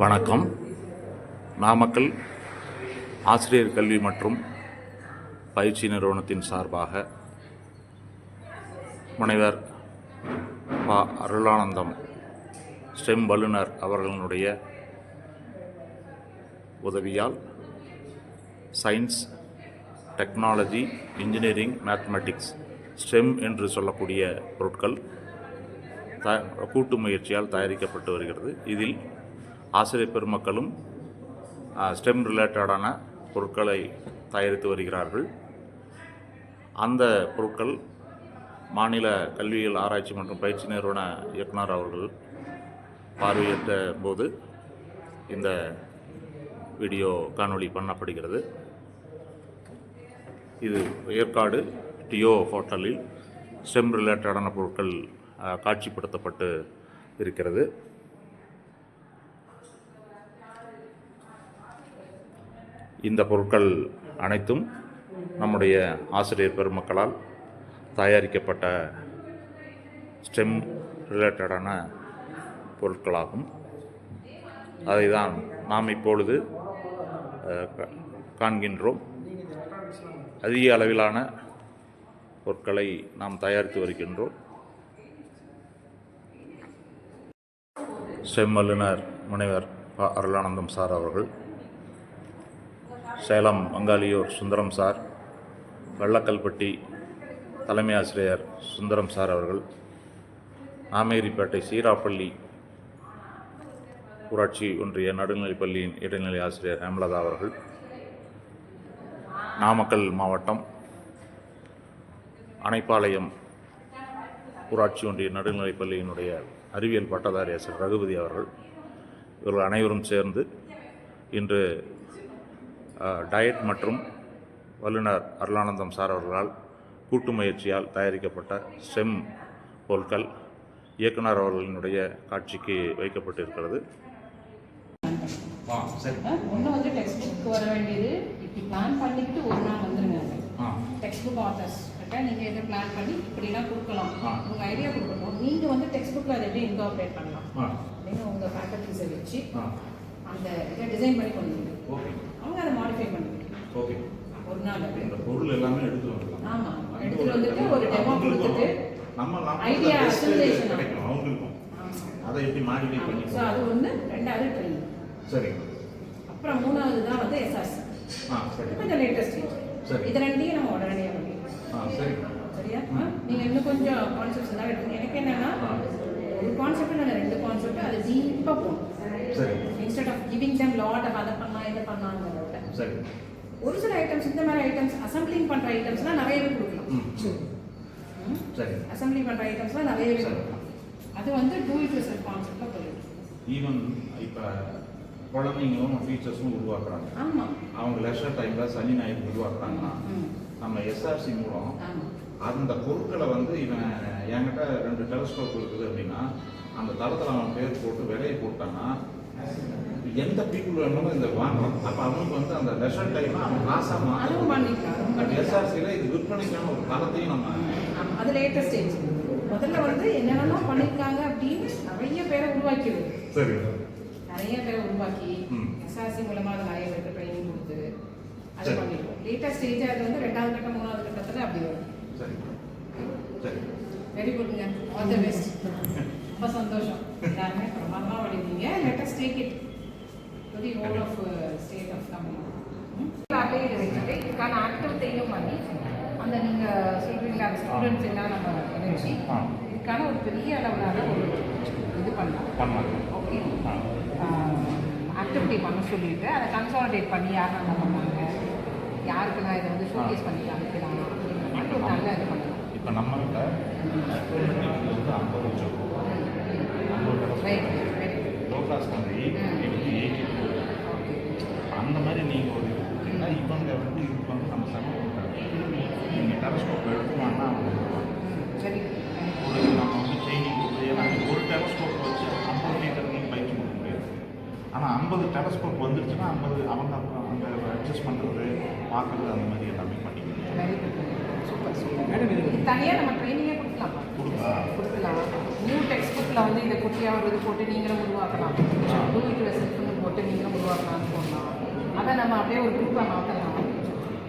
வணக்கம். நாமக்கல் ஆசிரியர் கல்வி மற்றும் பயிற்சி நிறுவனத்தின் சார்பாக முனைவர் ப. அருளானந்தம் ஸ்டெம் வல்லுநர் அவர்களுடைய உதவியால் science, technology, engineering, mathematics stem என்று சொல்லக்கூடிய பொருட்கள் கூட்டு முயற்சியால் தயாரிக்கப்பட்டு வருகிறது. இதில் ஆசிரியர் பெருமக்களும் ஸ்டெம் ரிலேட்டடான பொருட்களை தயாரித்து வருகிறார்கள். அந்த பொருட்கள் மாநில கல்வியியல் ஆராய்ச்சி மற்றும் பயிற்சி நிறுவன இயக்குனர் அவர்கள் பார்வையிட்ட போது இந்த வீடியோ காணொளி பண்ணப்படுகிறது. இது ஏற்காடு டியோ ஹோட்டலில் ஸ்டெம் ரிலேட்டடான பொருட்கள் காட்சிப்படுத்தப்பட்டு இருக்கிறது. இந்த பொருட்கள் அனைத்தும் நம்முடைய ஆசிரியர் பெருமக்களால் தயாரிக்கப்பட்ட ஸ்டெம் ரிலேட்டடான பொருட்களாகும். அதை தான் நாம் இப்பொழுது காண்கின்றோம். அதிக அளவிலான பொருட்களை நாம் தயாரித்து வருகின்றோம். ஸ்டெம் வல்லுநர் முனைவர் ப. அருளானந்தம் சார் அவர்கள், சேலம் வங்காளியூர் சுந்தரம் சார், வெள்ளக்கல்பட்டி தலைமை ஆசிரியர் சுந்தரம் சார் அவர்கள், நாமேரிப்பேட்டை சீராப்பள்ளி ஊராட்சி ஒன்றிய நடுநிலைப்பள்ளியின் இடைநிலை ஆசிரியர் ஹேமலதா அவர்கள், நாமக்கல் மாவட்டம் அணைப்பாளையம் ஊராட்சி ஒன்றிய நடுநிலைப்பள்ளியினுடைய அறிவியல் பட்டதாரி ஆசிரியர் ரகுபதி அவர்கள், இவர்கள் அனைவரும் சேர்ந்து இன்று டயட் மற்றும் வல்லுநர் அருளானந்தம் சார் அவர்களால் கூட்டு முயற்சியால் தயாரிக்கப்பட்ட ஸ்டெம் பொருட்கள் இயக்குனர் அவர்களினுடைய காட்சிக்கு வைக்கப்பட்டிருக்கிறது. ஒன்றும் வந்து டெக்ஸ்ட் புக் வர வேண்டியது இப்படி பிளான் பண்ணிக்கிட்டு ஒரு நாள் வந்துருங்க. டெக்ஸ்ட் புக் ஆத்தர்ஸ் நீங்கள் எதை பிளான் பண்ணி இப்படிலாம் கொடுக்கலாம், உங்கள் ஐடியா கொடுக்கணும். நீங்கள் வந்து டெக்ஸ்ட் புக்கில் அதை எப்படி இன்கார்பரேட் பண்ணலாம், நீங்கள் உங்கள் ஃபேக்கல்ட்டிஸை வச்சு அந்த இதை டிசைன் பண்ணி கொண்டு அவங்க அதை மாடிஃபை பண்ணுவீங்க. ஒரு நாள் பொருள் எல்லாமே எடுத்துட்டு வரலாம். ஆமாம், எடுத்துகிட்டு வந்துட்டு ஒரு டெமோ கொடுத்துட்டு ஐடியா அசோசியேஷன் அவங்களுக்கும் அதை எப்படி மாடிஃபை பண்ணி. ஸோ அது வந்து ரெண்டாவது ட்ரெயினிங். சரி. அப்புறம் மூணாவது தான் வந்து எஸ்ஆர்சி. கொஞ்சம் லேட்டஸ்ட் ஸ்டேஜ். இது ரெண்டையும் நம்ம உடனடியாக பண்ணிக்கலாம். சரியா? நீங்கள் இன்னும் கொஞ்சம் கான்செப்ட்ஸ் தான் எடுத்துங்க. எனக்கு என்னன்னா ஒரு கான்செப்ட் இல்லை, ரெண்டு கான்செப்ட் அது டீப்பாக போகணும். Instead of giving time lot of அதை பண்ணலாம் இதை பண்ணலாங்கிறத சரி ஒரு சில ஐட்டம்ஸ் இந்த மாதிரி ஐட்டம்ஸ் அசம்பிளிங் பண்ணுற ஐட்டம்ஸ்லாம் நிறையவே கொடுக்கலாம். சரி, அசம்பிளிங் பண்ணுற ஐட்டம்ஸ்லாம் நிறையவே கொடுக்கலாம். அது வந்து டூ இட் ரிசல்ட் கான்செப்டில் போயிடும். ஈவன் இப்போ குழந்தைங்களும் டீச்சர்ஸும் உருவாக்குறாங்க. ஆமாம், அவங்க லெஷர் டைமில் சனி ஞாயிறு உருவாக்குறாங்கன்னா நம்ம எஸ்ஆர்சி மூலம் அந்த பொருட்களை வந்து இவன் என்கிட்ட 2 டெலஸ்கோப் இருக்குது அப்படின்னா அந்த தளத்தில் அவன் பேர் போட்டு விலையை போட்டான்னா எந்த பீப்புள் வேணுமோ இந்த வாங்கலாம். அப்போ அவனுக்கு வந்து அந்த லெஷர் டைம் அவன் காசாக மாற்றலாம். எஸ்ஆர்சியில் இது விற்பனைக்கான ஒரு தளத்தையும் நம்ம அது லேட்டஸ்ட் ஸ்டேஜ். முதல்ல வந்து என்னென்னலாம் பண்ணியிருக்காங்க அப்படின்னு நிறைய பேரை உருவாக்கிடுது. சரி, நிறைய பேரை உருவாக்கி எஸ்ஆர்சி மூலமாக அது நிறைய பேருக்கு ட்ரைனிங் கொடுத்து அது பண்ணிடுவோம். லேட்டஸ்ட் ஸ்டேஜ் அது வந்து 2வது கட்டம் 3வது கட்டத்தில் அப்படி வரும். சரி சரி, வெரி குட்ங்க, ஆல் தி பெஸ்ட். ரொம்ப சந்தோஷம், எல்லாருமே பிரமாதமாக படிப்பீங்க. Let us take it to the whole of state of Tamil Nadu. இதுக்கான ஆக்டிவிட்டியும் பண்ணி அந்த நீங்கள் சொல்கிறீங்களா அந்த ஸ்டூடெண்ட்ஸ் எல்லாம் நம்ம நினைச்சு இதுக்கான ஒரு பெரிய அளவிலான ஒரு இது பண்ணலாம். ஓகே, ஆக்டிவிட்டி பண்ண சொல்லிட்டு அதை கன்சாலிடேட் பண்ணி யார் நல்லா பண்ணாங்க, யாருக்கெல்லாம் இதை வந்து ஷோகேஸ் பண்ணி காமிக்கலாம் அப்படிங்கிற மாதிரி ஒரு நல்ல இது பண்ணலாம். இப்போ நம்மகிட்ட 50 வச்சுருக்கோம். லோ கிளாஸ் வந்து 80 அந்த மாதிரி நீங்கள் ஒரு இது கொடுத்தீங்கன்னா இவங்க வந்து இதுக்கு வந்து நம்ம சமையல் பண்ணுறாங்க. நீங்கள் டெலஸ்கோப் எடுத்துவாங்கன்னா சரி, நம்ம வந்து ட்ரைனிங் ஏன்னா ஒரு டெலஸ்கோப் வச்சு 50 டீச்சருக்கு பயிற்சி கொடுக்க முடியாது. ஆனால் 50 டெலஸ்கோப் வந்துருச்சுன்னா 50 அவங்க அந்த அட்ஜஸ்ட் பண்ணுறது பார்க்குறது அந்த மாதிரி எல்லாமே பண்ணிக்கலாம். Super super madam. இது தனியாக நம்ம ட்ரைனிங்கே கொடுக்கலாம். நியூ டெக்ஸ்ட் புக்கில் வந்து இதை குட்டியாக ஒரு இது போட்டு நீங்களும் உருவாக்கலாம். டூ இட் யுவர் செல்ஃப் அதை நம்ம அப்படியே ஒரு குரூப்பாக மாற்றலாம்.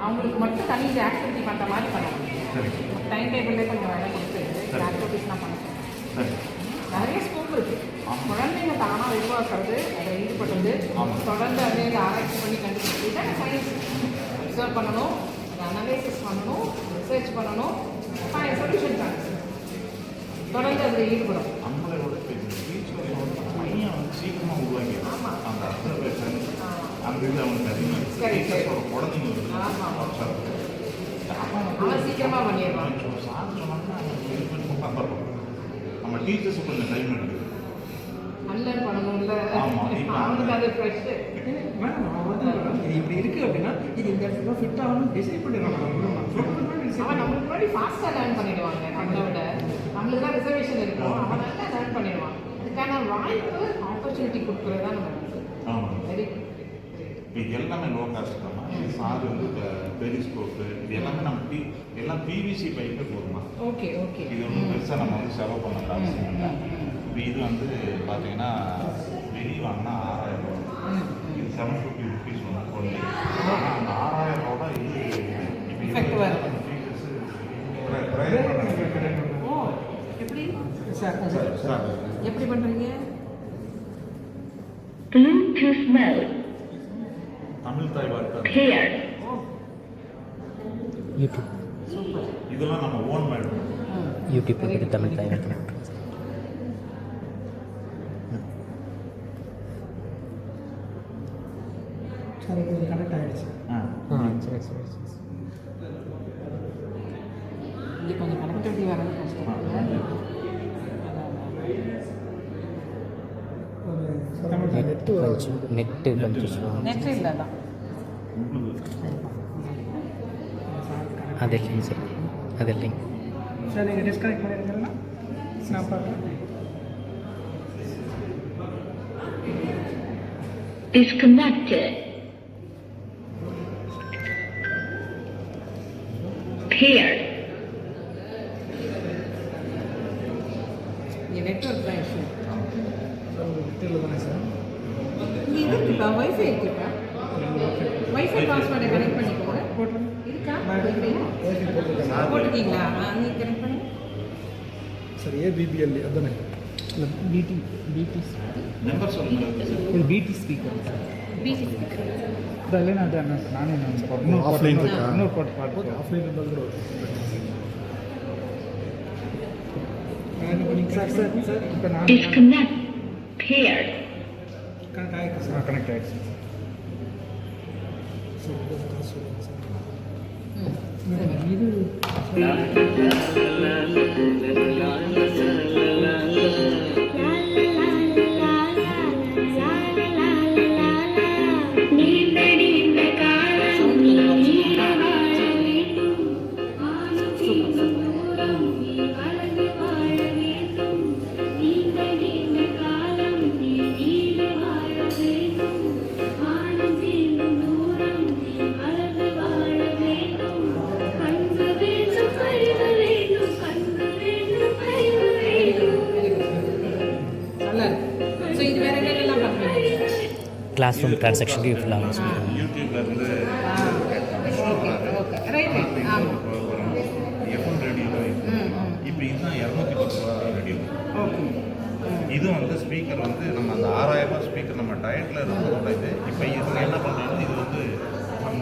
அவங்களுக்கு மட்டும் தனி இது ஆக்டிவிட்டி பண்ணுற மாதிரி பண்ணலாம். டைம் டேபிள்லேயே கொஞ்சம் வேலை கொடுத்து ஆக்டிவிட்டிஸ்லாம் பண்ண நிறைய ஸ்கோப் இருக்குது. குழந்தைங்க தானாக உருவாக்குறது, அதை ஈடுபடுறது, தொடர்ந்து அதே ஆராய்ச்சி பண்ணி கண்டுபிடிச்சி தான் சயின்ஸ் அப்சர்வ் பண்ணணும், அதை அனலைசிஸ் பண்ணணும், ரிசர்ச் பண்ணணும், சொல்யூஷன் பண்ணணும். தொடர்ந்து அதில் ஈடுபடும். நம்மளோட பையன் வந்து சீக்கிரமாக உருவாக்கி அந்த அப்சர்வேஷன் அந்த இது அவனுக்கு அதிகமாக குழந்தைங்க அவன் சீக்கிரமாக பண்ணிடுவான். நம்ம டீச்சர்ஸ் கொஞ்சம் டைம் எடுக்குது. அன்லர்ன் பண்ணணும்ல, அவங்களுக்கு அது ஃப்ரெஷ். இது இப்படி இருக்கு அப்படின்னா இது இந்த இடத்துல ஃபிட் ஆகணும் டிசைட் பண்ணிடுவாங்க. அவன் நம்மளுக்கு முன்னாடி ஃபாஸ்ட்டாக லேர்ன் பண்ணிடுவாங்க. நம்மளை விட நம்மளுக்கு தான் ரிசர்வேஷன் இருக்கும். அவன் நல்லா லேர்ன் பண்ணிடுவான். அதுக்கான வாய்ப்பு ஆப்பர்ச்சுனிட்டி கொடுக்குறது தான் நம்ம வெரி குட். இது எல்லாமே லோ காஸ்ட் தான். சார் வந்து பெரிஸ்கோப்பு இது எல்லாமே நம்ம எல்லாம் பிவிசி பைப்பே போதுமா. Okay okay. இது ஒன்றும் பெருசாக நம்ம வந்து செலவு பண்ண அவசியம் இல்லை. இப்போ இது வந்து பார்த்தீங்கன்னா வெளியே வாங்கினா 6000 ரூபா, இது 750 ருபீஸ் ஒன்று. ஆனால் அந்த 6000 ரூபா இது இப்போ ஓ எப்படி சார் எப்படி பண்ணுறீங்க? Bluetooth mode தமிழ் தாய் வார்த்தை paired. யூடியூப் இதெல்லாம் நம்ம ஓன் மேட். யூடியூப் போய்ட்டு தமிழ் தாய் வார்த்தை சார் இப்போ இது கனெக்ட் ஆகிடுச்சு. சரி சரி சரி. இது கொஞ்சம் கனெக்டிவிட்டி வரது கஷ்டம். நெட்டு கொஞ்சம் slow. நெட் இல்லை தான். அதெல்லாம் சரி அதெல்லாம் சார் நீங்கள் டிஸ்கனெக்ட் பண்ணிடுங்கன்னா நான் பார்க்குறேன். Disconnected. Paired. இங்கே நெட்ஒர்க் தான் இஷ்யூ. தெரியல தானே சார்? இங்கே இது இருக்குப்பா, வைஃபை இருக்குப்பா. வைஃபை பாஸ்வேர்டை கனெக்ட் பண்ணிக்கோங்க. இருக்கா போட்டுருக்கீங்களா? நீங்கள் கனெக்ட் பண்ணி சார் ஏபிபிஎல் அதுதானே? இல்லை பிடி நம்பர் சொல்லுங்கள். இது பிடி ஸ்பீக்கர் பிசி அதில் நானே Offline இருக்கா? இன்னொரு பாட்டு பாட்டு ஆஃப்லைன் இருந்தால் கூட சார் சார் சார் இப்போ நான் Disconnect. Paired. கனெக்ட் ஆகிடுச்சு சார். கனெக்ட் ஆகிடுச்சு சார். இது நல்லா இருக்கு. ஸோ இது வேற என்னெல்லாம் பண்ணுவீங்க? கிளாஸ் ரூம் டிரான்சாக்ஷனுக்கு யூஸ்ஃபுல் ஆகும். யூடியூப்ல இருந்து ஓகே ஓகே ரைட் ரைட். ஆமாம் எஃப்எம் ரேடியோ. இப்போ இதுதான் 210 ரூபா ரேடியோ. ஓகே. இது வந்து ஸ்பீக்கர் வந்து நம்ம அந்த 6000 ரூபா ஸ்பீக்கர் நம்ம டயட்டில் இருந்ததோட இது இப்போ இவங்க என்ன பண்ணுறாங்க, இது வந்து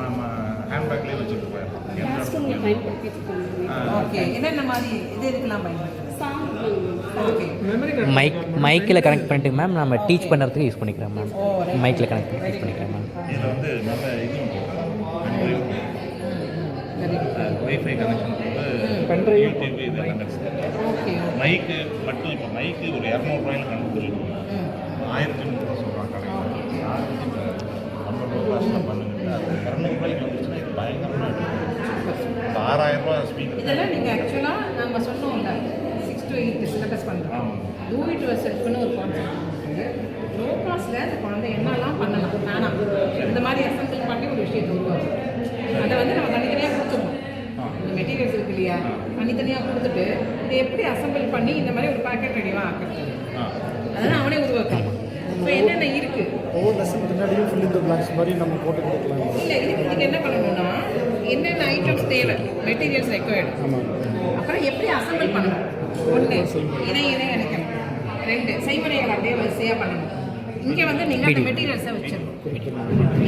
நம்ம ஹேண்ட்பேக்லேயே வச்சுட்டு போயிடலாம். ஓகே. என்னென்ன மாதிரி இது இதுக்கெல்லாம் பயன்படுத்துறது? ஓகே. மெமரி கார்டு மைக்கில் கனெக்ட் பண்ணிட்டு மேம் நம்ம டீச் பண்ணுறதுக்கு யூஸ் பண்ணிக்கிறேன் மேம். மைக்கில் கனெக்ட் பண்ணி யூஸ் பண்ணிக்கிறேன் மேம். இதில் வந்து நல்ல இதுவும் வெரி குட். வைஃபை கனெக்ஷன் போட்டு Pendrive. யூடியூப் இது கனெக்ட். ஓகே. மைக்கு மட்டும் இப்போ மைக்கு ஒரு 200 ரூபாயில் கணக்கு சொல்லிடுவோம். 1300 ரூபா சொல்கிறாங்க கடையில். யாருக்கு இப்போ நம்ம லோ காஸ்ட்டில் பண்ணுங்க, அது 200 ரூபாய்க்கு வந்துச்சுன்னா இது பயங்கரமாக இப்போ 6000 ரூபா ஸ்பீக்கர். இதெல்லாம் நீங்கள் ஆக்சுவலாக நம்ம சொன்னோம்ல 6 to 8 சிலபஸ் பண்ணுறோம். டூ இட் யுவர் செல்ஃப்னு ஒரு கான்செப்ட் இருக்குது. லோ காஸ்ட்டில் அந்த குழந்தை என்னெல்லாம் பண்ணலாம் வேணாம் இந்த மாதிரி அசம்பிள் பண்ணி ஒரு விஷயத்தை உருவாக்கும். அதை வந்து நம்ம தனித்தனியாக கொடுத்துருவோம். இந்த மெட்டீரியல்ஸ் இருக்கு இல்லையா, தனித்தனியாக கொடுத்துட்டு இதை எப்படி அசம்பிள் பண்ணி இந்த மாதிரி ஒரு பேக்கெட் ரெடியாக ஆக்கிறது, அதெல்லாம் அவனே உருவாக்கலாம். இப்போ என்னென்ன இருக்குது ஒவ்வொரு லெசன் பின்னாடியும் ஃபில் இந்த பிளாங்க்ஸ் மாதிரி நம்ம போட்டு கொடுக்கலாம். இல்லை இதுக்கு என்ன பண்ணணும்னா என்னென்ன ஐட்டம்ஸ் தேவை, மெட்டீரியல்ஸ் ரெக்வயர்டு, ஆமாம். அப்புறம் எப்படி அசம்பிள் பண்ணணும், 1 இணை இணைக்கணும், 2 செய்முறைகள் அப்படியே வரிசையாக பண்ணணும். இங்கே வந்து நீங்கள் அந்த மெட்டீரியல்ஸை வச்சிடணும்,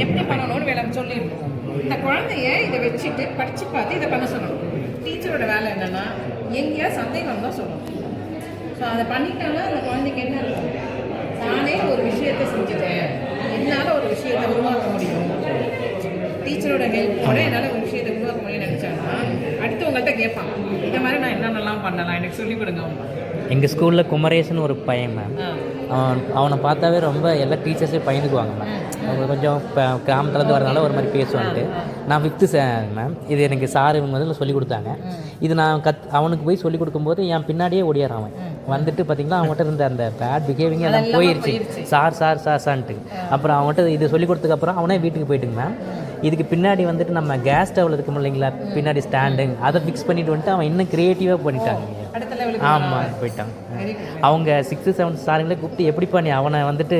எப்படி பண்ணணும்னு வேலை சொல்லிடணும். இந்த குழந்தைய இதை வச்சுட்டு படித்து பார்த்து இதை பண்ண சொல்லணும். டீச்சரோட வேலை என்னென்னா எங்கேயா சந்தேகம் தான் சொல்லணும். ஸோ அதை பண்ணிட்டாங்கன்னா அந்த குழந்தைக்கு என்ன இருக்கும், நானே ஒரு விஷயத்தை செஞ்சுட்டேன், என்னால் ஒரு விஷயத்தை உருவாக்க முடியும், டீச்சரோட ஹெல்ப்போட என்னால் ஒரு விஷயத்தை உருவாக்க முடியும்னு நினச்சாங்கன்னா அடுத்து உங்கள்கிட்ட கேட்பான், இந்த மாதிரி நான் என்னென்னலாம் பண்ணலாம் எனக்கு சொல்லிக் கொடுங்க அவங்க. எங்கள் ஸ்கூலில் குமரேசன் ஒரு பையன் மேம், அவனை பார்த்தாவே ரொம்ப எல்லா டீச்சர்ஸே பயந்துக்குவாங்க மேம். அவங்க கொஞ்சம் கிராமத்துலேருந்து வரனால ஒரு மாதிரி பேசுவான்ட்டு. நான் 5th மேம், இது எனக்கு சார் இவங்க வந்து சொல்லிக் கொடுத்தாங்க. இது நான் அவனுக்கு போய் சொல்லிக் கொடுக்கும்போது என் பின்னாடியே ஓடியாரான் வந்துட்டு பார்த்தீங்கன்னா அவன்கிட்ட இருந்த அந்த பேட் பிஹேவிங் எல்லாம் போயிடுச்சு. சார்ன்ட்டு அப்புறம் அவன்கிட்ட இது சொல்லிக் கொடுத்ததுக்கப்புறம் அவனே வீட்டுக்கு போயிட்டுங்க மேம். இதுக்கு பின்னாடி வந்துட்டு நம்ம கேஸ் ஸ்டவ்வில் இருக்கும் இல்லைங்களா, பின்னாடி ஸ்டாண்டுங்க அதை ஃபிக்ஸ் பண்ணிட்டு வந்துட்டு அவன் இன்னும் க்ரியேட்டிவாக பண்ணிட்டாங்க. ஆமாம் போயிட்டான். அவங்க 6th 7th ஸ்டாரிங்களே கூப்பிட்டு எப்படிப்பா நீ அவனை வந்துட்டு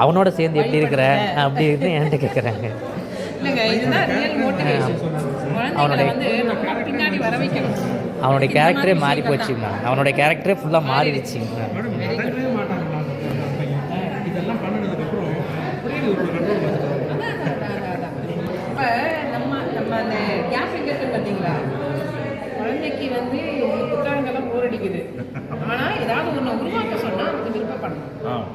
அவனோட சேர்ந்து எப்படி இருக்கிற அப்படி இருந்து என்கிட்ட கேட்குறாங்க. அவனுடைய கேரக்டரே மாறி போச்சு மேம், அவனுடைய கேரக்டரே ஃபுல்லாக மாறிடுச்சு மேம். இதெல்லாம் பண்ணதுக்கப்புறம் இப்போ நம்ம அந்த கேப் இருக்குது பார்த்தீங்களா, குழந்தைக்கு வந்து புத்தகங்கள்லாம் போர் அடிக்குது, ஆனால் ஏதாவது ஒன்று உருவாக்க சொன்னால் அது விருப்பப்படணும்,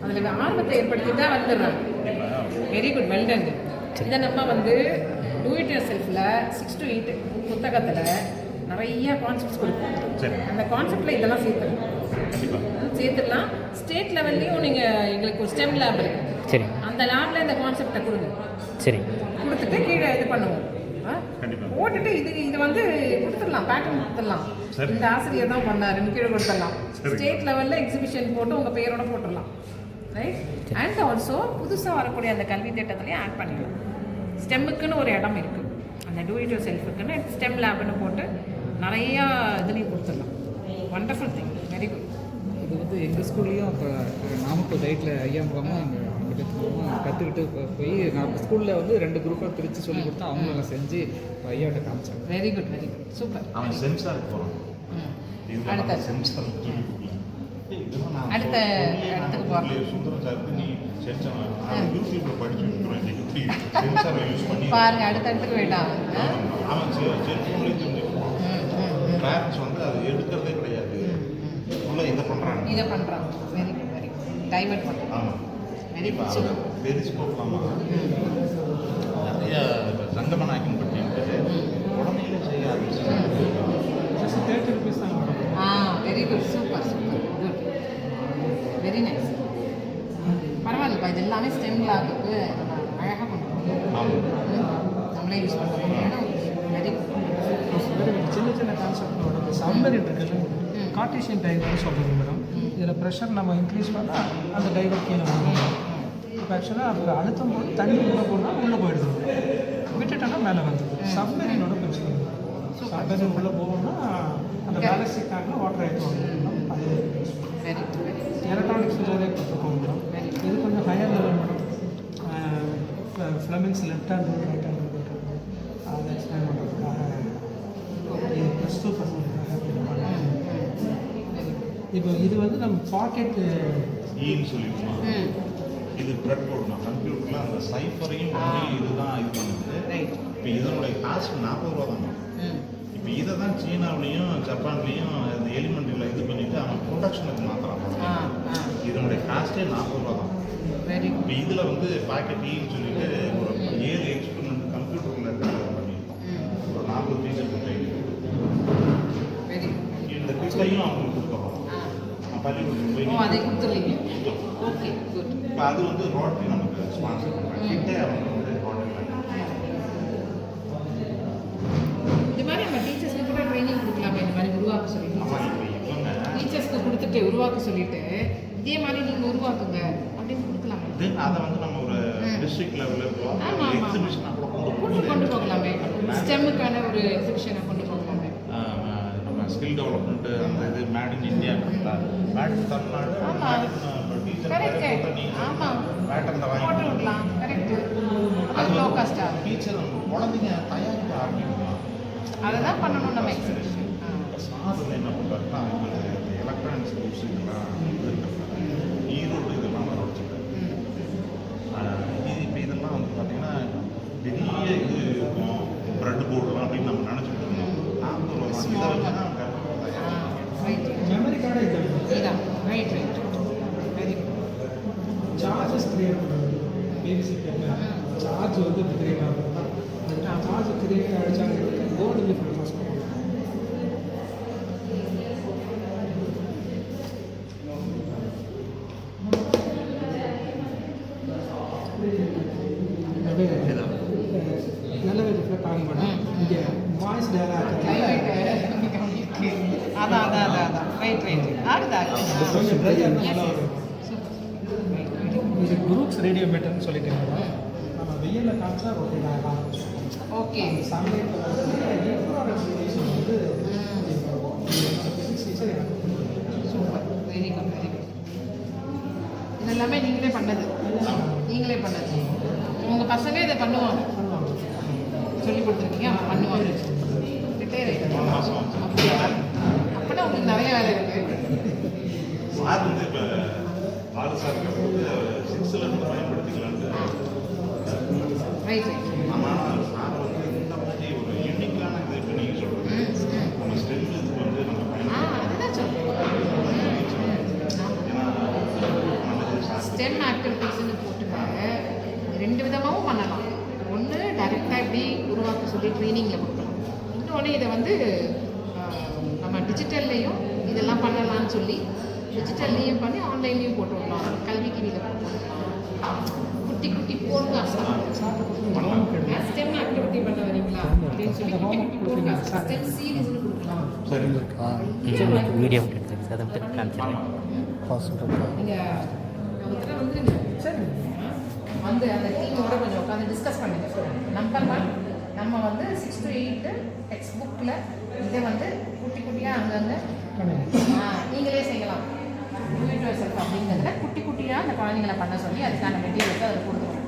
அதில் ஆர்வத்தை ஏற்படுத்தி தான் வந்துடுறாங்க. Very good, well done. இதை நம்ம வந்து டூ இட் யுவர் செல்ஃபில் 6 to 8 புத்தகத்தில் நிறைய கான்செப்ட்ஸ் கொடுப்போம். அந்த கான்செப்டில் இதெல்லாம் சேர்த்துடலாம். ஸ்டேட் லெவல்லையும் நீங்கள் எங்களுக்கு ஒரு ஸ்டெம் லேப் இருக்குது, சரி, அந்த லேபில் இந்த கான்செப்டை கொடுங்க. சரி, கொடுத்துட்டு கீழே இது பண்ணுவோம், போட்டுட்டு இது வந்து கொடுத்துடலாம், பேட்டர்ன் கொடுத்துடலாம், இந்த ஆசிரியர் தான் பண்ணாருன்னு கீழே கொடுத்துடலாம். ஸ்டேட் லெவலில் எக்ஸிபிஷன் போட்டு உங்கள் பேரோட போட்டுடலாம், ரைட். அண்ட் ஆல்சோ புதுசாக வரக்கூடிய அந்த கல்வி திட்டத்துலேயும் ஆட் பண்ணிடலாம். ஸ்டெம்முக்குன்னு ஒரு இடம் இருக்குது, அந்த டூ இட் யுவர் செல்ஃபுக்குன்னு ஸ்டெம் லேப்னு போட்டு நிறையா இதுலேயும் கொடுத்துடலாம். Wonderful thing, very good. இது வந்து எங்கள் ஸ்கூல்லேயும் இப்போ நாமக்கல் டைட்டில் ஐயா மூலமாக கற்றுக்கிட்டு போய் நான் ஸ்கூலில் வந்து 2 குரூப்பாக பிரித்து சொல்லி கொடுத்தா அவங்க எல்லாம் செஞ்சு ஐயாட்ட காமிச்சாங்க. Very good, very good, super. அவன் சென்சார் போகிறான், அடுத்த சென்சார் அடுத்த இடத்துக்கு போகலாம். சுந்தரம் சாருக்கு நீ சென்சார் யூடியூப்ல படிச்சு சென்சாரை யூஸ் பண்ணி பாருங்க, அடுத்த இடத்துக்கு வேண்டாம். அவன் செல்ஃபோன்லேயும் தெரிஞ்சுக்கலாம். பேரண்ட்ஸ் வந்து அது எடுக்கிறதே கிடையாது, இதை பண்ணுறாங்க, very good, very good, divert பண்ணுறாங்க. ஆமாம், வெரி குட். பெரிஸ்கோப்லாமா நிறைய சங்கமநாயக்கன் பட்டின்ட்டு உடனே செய்ய ஆரம்பிச்சு. 30 rupees தான் madam. Very good, super, good, very nice. பரவாயில்லப்பா, இது எல்லாமே ஸ்டெம் லேபுக்கு அழகாக பண்ணுறோம், நம்மளே யூஸ் பண்ணுறோம். Very good. சின்ன கான்செப்டோட சப்மரின் இருக்குல்ல, கார்ட்டீசியன் டைவர்னு சொல்கிறது மேடம். இதில் ப்ரெஷர் நம்ம இன்க்ரீஸ் பண்ணால் அந்த டைவர் கீழே வந்துடும். இப்போ ஆக்சுவலாக அதில் அழுத்தம் போது தண்ணி உள்ளே போனால் உள்ளே போயிடுது, விட்டுட்டோன்னா மேலே வந்துடும். சப்மரினோட பிரச்சனை சப்மரின் உள்ளே போகணும்னா அந்த பேலஸ்டிக் டேங்கில் வாட்டர் ஆகிட்டு வரணும். அது எலக்ட்ரானிக்ஸ் இதே கொடுத்துருக்கோம் மேடம். இது கொஞ்சம் higher level madam. Fleming's left hand right hand போட்டிருக்கோம். அதை எக்ஸ்பிளைன் பண்ணுறதுக்காக இது +2 பர்சன்ட்டுக்காக இப்போ இது வந்து நம்ம பாக்கெட்டு ஈன்னு சொல்லியிருக்கோம். இது ப்ரெட் போடணும் கம்ப்யூட்டரில் அந்த சைஃபரையும் பண்ணி இதுதான் இது பண்ணுது. இப்போ இதனுடைய காஸ்ட் 40 ரூபா தான். இப்போ இதை தான் சீனாவிலையும் ஜப்பான்லேயும் இந்த எலிமெண்ட்டில் இது பண்ணிவிட்டு அவன் ப்ரொடக்ஷனுக்கு மாற்றுறான். இதனுடைய காஸ்ட்டே 40 ரூபா தான். இப்போ இதில் வந்து பாக்கெட் ஈன்னு சொல்லிட்டு ஒரு 7 எக்ஸ்பெரிமெண்ட் கம்ப்யூட்டரில் பண்ணியிருக்கோம். ஒரு 40 ஃபீச்சர் கொடுத்து இந்த கிட்டையும் அவங்களுக்கு கொடுத்துறோம். பள்ளிக்கூடத்துக்கு போய் அதை கொடுத்துருவீங்க. Okay, good. இப்போ அது வந்து ரோட்டரி நமக்கு ஸ்பான்சர் பண்ணுறாங்க. கிட்டே அவங்க வந்து ரோட்டரி இது மாதிரி நம்ம டீச்சர்ஸ்க்கு கூட ட்ரைனிங் கொடுக்கலாமே, இந்த மாதிரி உருவாக்க சொல்லிட்டு. டீச்சர்ஸ்க்கு கொடுத்துட்டு உருவாக்க சொல்லிட்டு இதே மாதிரி நீங்கள் உருவாக்குங்க அப்படின்னு கொடுக்கலாமே. தென் அதை வந்து நம்ம ஒரு டிஸ்ட்ரிக்ட் லெவலில் எக்ஸிபிஷனாக கூட கொண்டு போகலாமே. ஸ்டெம்முக்கான ஒரு எக்ஸிபிஷனை கொண்டு போகலாமே. ஸ்கில் டெவலப்மெண்ட் அந்த இது made in India, made in Tamil Nadu, ஆமாம், பேட்டர்னில் போட்டு வாங்கி விடலாம். கரெக்ட். அது அது லோ காஸ்டா. ஃபீச்சர் குழந்தைங்க தயாரிக்க ஆரம்பிக்கலாம். அதை தான் பண்ணணும் நம்ம எக்ஸிபிஷன். சார் என்ன பண்ணுறாருன்னா எலக்ட்ரானிக்ஸ் குரூப்ஸ் இதெல்லாம் ஈரோடு இதெல்லாம் வர வச்சுருக்காரு. இது இப்போ இதெல்லாம் வந்து பார்த்தீங்கன்னா பெரிய இது இருக்கும் ப்ரெட் போர்டுலாம் அப்படின்னு நம்ம நினச்சிட்டு இருக்கோம். நாங்கள் இதை வச்சு தான் ரைட். மெமரி கார்டை இது இதான் right right. Very good. Charges create பண்ணுறது பேசிக் சார்ஜ் வந்து இப்போ கிரியேட் ஆகும். சார்ஜ் கிரியேட் அடித்தாங்க கோல்டு லிஃப்ட் பாஸ் பண்ணுவோம். நல்லாவே ரிஃப்ளெக்ட் ஆக மாட்டேன். இங்கே வாய்ஸ் டேலாக் அதான் அதான் அதான் அதான் ரைட் ரைட். ஆகுதா? கொஞ்சம் ட்ரையாக இருந்தால் நல்லா வரும். இது குரூப்ஸ் ரேடியோ மீட்டர்னு சொல்லிட்டு நம்ம வெயிலில் காமிச்சா ரொட்டேட் ஆக ஆரம்பிச்சோம். ஓகே. சன்லைட்டில் வந்து இன்ஃப்ராரெட் ரேடியேஷன் வந்து super. Very good very good. இதெல்லாமே நீங்களே பண்ணது. நீங்களே பண்ணது. உங்கள் பசங்க இதை பண்ணுவாங்க. சொல்லி கொடுத்துருக்கீங்க, அவங்க பண்ணுவாங்க. ரிட்டையர் ஆகிட்டு அப்படியா? அப்படின்னா உங்களுக்கு நிறைய வேலை இருக்குது. சார் வந்து இப்போ பாலு சார் வந்து 6ல் இருந்து பயன்படுத்திக்கலான்ட்டு. Right right. ஆனால் சார் வந்து இந்த மாதிரி ஒரு யூனிக்கான இது இப்போ நீங்கள் சொல்கிறது நம்ம ஸ்டெம் இதுக்கு வந்து நம்ம அதுதான் சொல்கிறேன். ஏன்னா நல்லது சார் ஸ்டெம் ஆக்டிவிட்டீஸ்னு போட்டுக்காங்க. 2 விதமாகவும் பண்ணலாம். ஒன்று டைரெக்டாக எப்படி உருவாக்க சொல்லி ட்ரைனிங்கில் கொடுக்கலாம். இன்னொன்று இதை வந்து நம்ம டிஜிட்டல்லையும் இதெல்லாம் பண்ணலாம்னு சொல்லி டிஜிட்டல்லையும் பண்ணி ஆன்லைன்லேயும் போட்டு விடலாம். கல்வி டிவியில் போட்டு விடலாம். குட்டி குட்டி போட்காஸ்ட் ஸ்டெம் ஆக்டிவிட்டி பண்ண வரீங்களா அப்படின்னு சொல்லி குட்டி குட்டி போட்காஸ்ட் ஸ்டெம் சீரீஸ்னு கொடுக்கலாம். சரி வீடியோ எடுத்து அதை மட்டும் காமிச்சிடுறேன். நீங்கள் ஒருத்தர வந்துருங்க. சரி வந்து அந்த டீமோட கொஞ்சம் உட்காந்து டிஸ்கஸ் பண்ணுங்க. நம்பர் 1 நம்ம வந்து 6 to 8 டெக்ஸ்ட் புக்கில் இதை வந்து குட்டி குட்டியாக அங்கங்கே நீங்களே செய்யலாம். யூனிவர்சல் அப்படிங்கிறதுல குட்டி குட்டியாக அந்த குழந்தைங்களை பண்ண சொல்லி அதுக்கான மெட்டீரியல்ஸ் அதில் கொடுத்துருவோம்.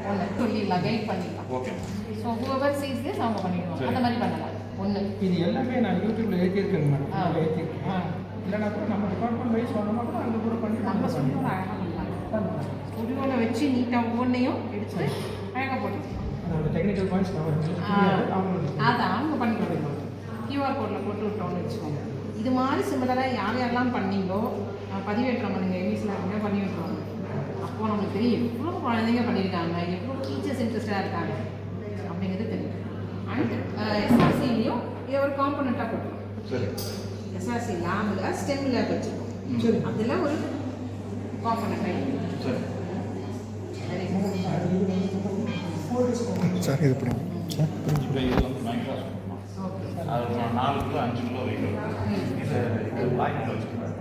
ஒன்று சொல்லிடலாம், கைட் பண்ணிடலாம். Okay. So whoever sees this அவங்க பண்ணிடுவாங்க. அந்த மாதிரி பண்ணலாம். ஒன்று இது எல்லாமே நான் யூடியூப்ல ஏற்றிருக்கேங்க மேடம். ஆ. ஏற்றிருக்கேன். இல்லைனா கூட நம்ம டிபார்ட்மெண்ட் வைஸ் சொன்னோம்னா கூட அங்கே கூட பண்ணி நம்ம ஸ்டுடியோவில் அழகாக பண்ணலாம். ஸ்டுடியோவில் வச்சு நீட்டாக ஒவ்வொன்றையும் எடுத்து அழகாக போட்டுருக்கோம். அந்த டெக்னிக்கல் பாயிண்ட்ஸ் அதை அவங்க பண்ணிக்கலாம். கியூஆர் கோடில் போட்டு விட்டோம்னு வச்சுக்கோங்க. இது மாதிரி சிமிலராக யார் யாரெல்லாம் பண்ணீங்களோ பதிவேற்றம் பண்ணுங்கள். எவிஸில் அப்படின்னா பண்ணி விட்டுருவாங்க. அப்போது நம்மளுக்கு தெரியும் எவ்வளோ குழந்தைங்க பண்ணியிருக்காங்க, எவ்வளோ டீச்சர்ஸ் இன்ட்ரெஸ்டாக இருக்காங்க அப்படிங்கிறது தெரியும். அண்ட் எஸ்ஆர்சிலையும் இதை ஒரு காம்பனண்ட்டாக போட்டுருவோம். சரி எஸ்ஆர்சி லேபில் ஸ்டெம் லேப் வச்சுருக்கோம். சரி. அதில் ஒரு காம்பனண்ட்டாக சரி சார் இது பிடிக்கும் சார் இப்போ இது வந்து மைக்ராஸ் ஓகே. அது 4 கிலோ 5 கிலோ வெயிட் இருக்கும். இது பாக்கெட்டில் வச்சுக்கலாம்.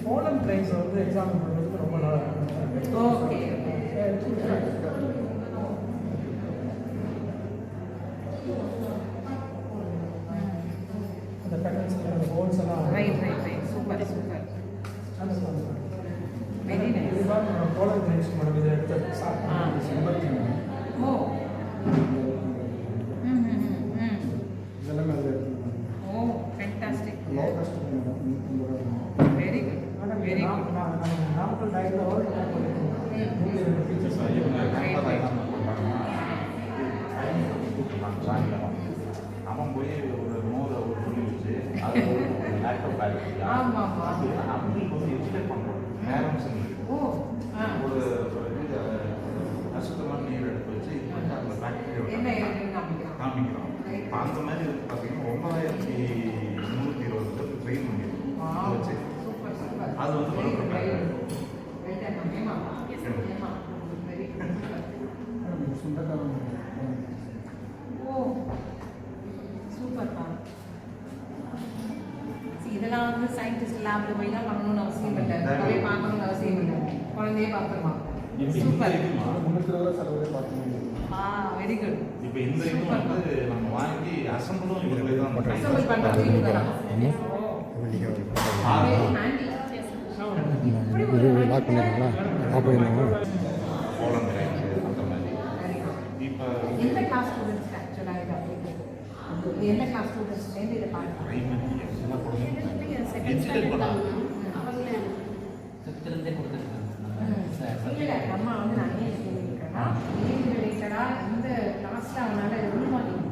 போலன் ப்ரைஸ் வந்து எக்ஸாம் பண்ணுறதுக்கு ரொம்ப நல்லா இருக்கும். ஓகே. அந்த பேட்டர்ன்ஸ் அந்த ஹோல்ஸ் எல்லாம் right right right. Super super. Very nice. இதுதான் போலன் ப்ரைஸ் மேடம். இதை எடுத்து சாப்பிட்டு ஓ இதெல்லாமே அதில் ஓ fantastic. Low cost very good very good. Namakkal டைரில் ஒரு ஃபீச்சர்ஸ் இவங்க கரெக்டாக என்ன பண்ணுறாங்கன்னா சாயங்காலம் அவன் போய் ஒரு மோரை ஒரு துணி வச்சு அது ஒரு லேப்டாப் பேட்டரி ஆமாம் ஆமாம். அது அவங்களுக்கு வந்து எக்ஸ்பிளைன் பண்ணுறோம். பேரண்ட்ஸுங்களுக்கு ஓ ஒரு இது அசுத்தமான நீர் எடுத்து வச்சு அந்த பேட்டரியோட என்ன இருக்குன்னு காமிக்கிறோம். காமிக்கிறோம். இப்போ அந்த மாதிரி வந்து பார்த்தீங்கன்னா 9320 ட்ரெயின் பண்ணிடுவோம். அதை வச்சு சூப்பர் சூப்பர். அது வந்து வளர்க்குற பேட்டரி. ஓ சூப்பர்ப்பா. இதெல்லாம் வந்து சயின்டிஸ்ட் லேப்ல போய் தான் பண்ணணும்னு அவசியம் இல்லை. போய் பார்க்கணும்னு அவசியம் இல்லை. குழந்தையே பார்த்துருவான். இப்போ சூப்பர். Very good. இப்போ இந்த இது வந்து நம்ம வாங்கி அசம்பிளும் இவங்களே தான் அசம்பிள் பண்ணுறது இவங்க தான். ஹேண்டி. இது லாக் பண்ணிடுங்களா? ஆஃப் பண்ணிடுங்க. கோலம் கிடையாது அந்த மாதிரி. இப்போ எந்த கிளாஸ் ஸ்டூடெண்ட்ஸ்க்கு ஆக்சுவலாக இது அப்ளை இது எந்த கிளாஸ் ஸ்டூடெண்ட்ஸ்லேருந்து இதை பார்க்கலாம்? பிரைமரி எல்லா குழந்தைங்களும் டிஜிட்டல் பண்ணலாம். ஃபிஃப்த்துலேருந்தே கொடுத்துருக்காங்க. இல்லை நம்ம வந்து நான் ஏன் கேள்விக்கிறேன்னா ஏஜ் ரிலேட்டடாக இந்த கிளாஸில் அவனால் எழுத மாட்டேங்குது.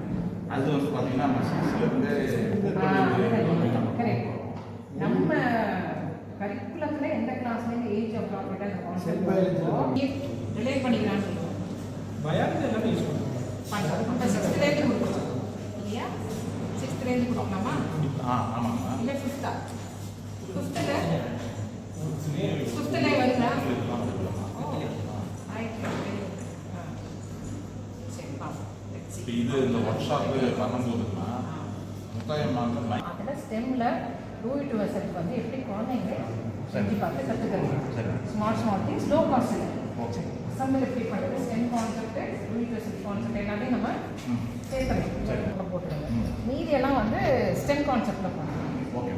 அது வந்து பார்த்தீங்கன்னா நம்ம சிக்ஸ்த்லேருந்து கரெக்ட். நம்ம கரிக்குலத்தில் எந்த கிளாஸ்லேருந்து ஏஜ் அப்ராப்ரியேட்டாக இந்த கான்செப்ட் ரிலேட் பண்ணிக்கலாம்னு சொல்லுவோம். பயாலஜி எல்லாமே யூஸ் பண்ணுறோம். அப்போ சிக்ஸ்த்லேருந்து கொடுக்கலாம் இல்லையா? சிக்ஸ்த்லேருந்து கொடுக்கலாமா? ஆமாம்மா. இல்லை ஃபிஃப்த்தா? ஃபிஃப்த்தில் வருதா? சரி பார்ப்போம். இப்போ இது இந்த ஒர்க் ஷாப்பு பண்ணும்போதுன்னா முத்தாயமாக அதில் ஸ்டெம்மில் டூ இட் யுவர் செல்ஃப் வந்து எப்படி குழந்தைங்க செஞ்சு பார்த்து கற்றுக்கிறது. Smart things low cost. Assemble எப்படி பண்ணுறது, stem concept, do it your self concept எல்லாமே நம்ம சேர்த்துக்கலாம் போட்டுருங்க. மீதியெல்லாம் வந்து ஸ்டெம் கான்செப்டில் போட்டுருங்க. ஓகே.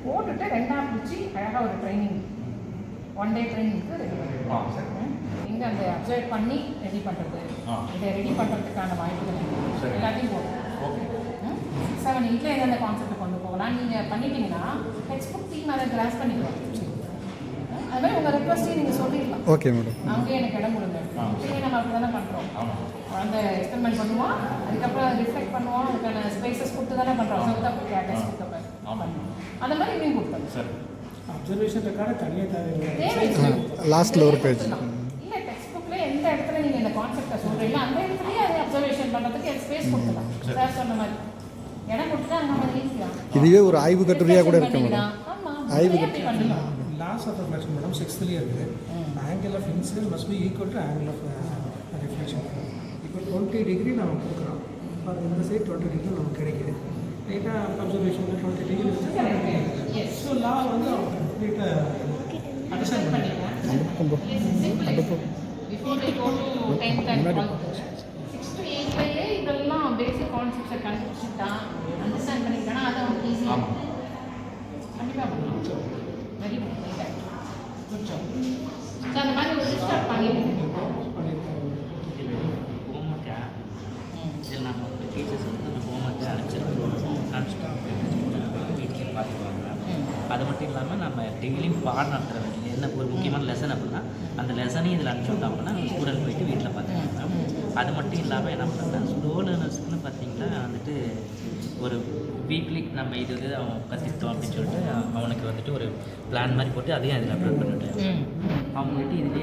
போட்டுட்டு ரெண்டாக பிடிச்சி அழகாக ஒரு ட்ரைனிங் 1 day ட்ரைனிங்க்கு ரெடி பண்ணுறோம். இங்கே அந்த அப்சர்வ் பண்ணி ரெடி பண்ணுறது, இதை ரெடி பண்ணுறதுக்கான வாய்ப்புகள் எல்லாத்தையும் போடுறோம். ஓகே. 7 8 எந்தெந்த கான்செப்ட் கொண்டு போகலாம் நீங்கள் பண்ணிட்டீங்கன்னா டெக்ஸ்ட் புக் டீம் அதை கிளாஸ் பண்ணிக்கலாம். அது மாதிரி உங்கள் ரெக்வஸ்ட்டையும் நீங்கள் சொல்லிடலாம். Okay madam. அங்கேயே எனக்கு இடம் கொடுங்க. சரி, நம்ம அப்படி தானே பண்ணுறோம். குழந்தை எக்ஸ்பெரிமெண்ட் பண்ணுவோம், அதுக்கப்புறம் ரிஃப்ளெக்ட் பண்ணுவோம், அதுக்கான ஸ்பேசஸ் கொடுத்து தானே பண்ணுறோம். சவுத்தாக கேட்டஸ் கொடுத்தப்ப அந்த மாதிரி இதையும் கொடுத்தோம். சரி. அப்சர்வேஷன் ரெக்கார்டு தனியாக தேவையில்லை. லாஸ்ட்டில் ஒரு பேஜ். இல்லை, டெக்ஸ்ட் புக்கில் எந்த இடத்துல நீங்கள் இந்த கான்செப்டை சொல்கிறீங்களோ அந்த இடத்துலயே அதை அப்சர்வேஷன் பண்ணுறதுக்கு ஸ்பேஸ் கொடுக்கலாம். சார் சொன்ன மாதிரி இடம் கொடுத்தா அங்கே மாதிரி ஈஸியாக இதுவே ஒரு ஆய்வு கட்டுரையாக கூட இருக்கு மேடம். ஆய்வு கட்டுரை பண்ணலாம். Loss of reflection madam 6th இருக்குது. Angle of incident must be equal to angle of reflection. இப்போ 20 டிகிரி நம்ம கொடுக்குறோம். இப்போ இந்த சைட் 20 டிகிரி நமக்கு கிடைக்குது. லைட்டாக அப்சர்வேஷனில் 20 டிகிரி இருக்குது. ஸோ லா வந்து அவங்க கம்ப்ளீட்டாக அண்டர்ஸ்டாண்ட் பண்ணிக்கலாம். Before they go to 10th and 12th, 6 to 8 இதெல்லாம் பேசிக் கான்செப்ட்ஸை கண்டுபிடிச்சிட்டா அண்டர்ஸ்டாண்ட் பண்ணிக்கிட்டா அது அவனுக்கு ஈஸியாக கண்டிப்பாக பண்ணலாம். Very good. Good job. So அந்த மாதிரி ஒரு ஸ்டார்ட் பண்ணிடுங்க. ஹோம்ஒர்க்கா இதில் நம்ம டீச்சர்ஸ் வந்து அந்த ஹோம்ஒர்க்கை அனுப்பிச்சிட்டு வீட்டில் பார்த்துக்குவாங்க. அது மட்டும் இல்லாமல் நம்ம டெய்லியும் பாடம் நடத்துகிற என்ன ஒரு முக்கியமான லெசன் அப்படின்னா அந்த லெசனையும் இதில் அனுப்பிச்சு விட்டோம் அப்படின்னா ஸ்டூடெண்ட் போயிட்டு வீட்டில் பார்த்துக்குவாங்க. அது மட்டும் இல்லாமல் என்ன பண்ணுறேன், ஸ்லோ லேர்னர்ஸ்க்குன்னு பார்த்தீங்கன்னா வந்துட்டு ஒரு வீக்லி நம்ம இது அவன் கற்றுக்கிட்டோம் அப்படின்னு சொல்லிட்டு அவனுக்கு வந்துட்டு ஒரு பிளான் மாதிரி போட்டு அதையும் அதில் அப்லோட் பண்ணிவிட்டேன். அவங்க வந்துட்டு இதுலேயே